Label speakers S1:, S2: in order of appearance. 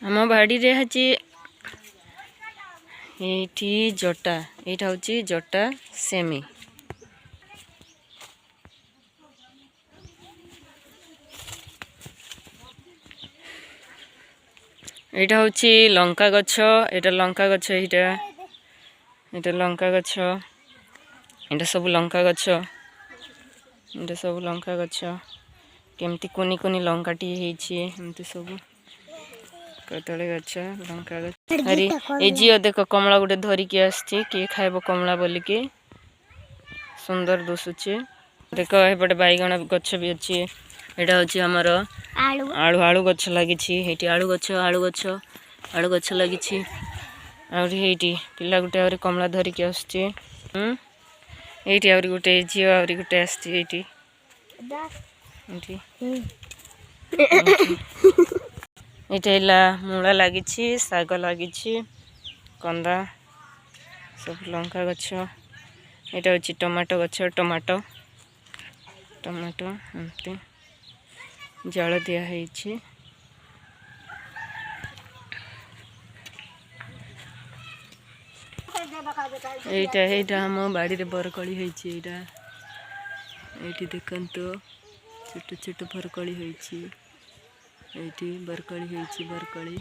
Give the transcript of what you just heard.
S1: आम बाड़ी रे हची एठी जटा एटा होची जटा सेमी एटा होची लंका गछ एटा लंका गछ एटा लंका गछ एटा सब लंका गछ एटा सब लंका गछ केमती कुनी कुनी लंकाटी हेची एमती सब कतळे गछ लंका गछ अरे ए जियो देख कमला गुटे धरी के आछी के खाइबो कमला बोली के सुंदर दुसुचे देख एपटे बैगण गछ भी अछि एटा होची हमर आलू आलू गछ लागि छी हेटी आलू गछ लागि छी आउरी हेटी पिला गुटे आउरी कमला धरी के आछी एटी आउरी गुटे जियो आउरी गुटे आछी एटी एटी एटा मूला लागि छी साग लागि छी कंदा सब लंका गछ एटा होची टमाटो गछ टमाटो एमती जल दिया हेची एटा हम बाड़ी रे बरकली हेची एटा एटी देखंतो छोट छोट बरकली हेची एटी बरकली हेची बरकली।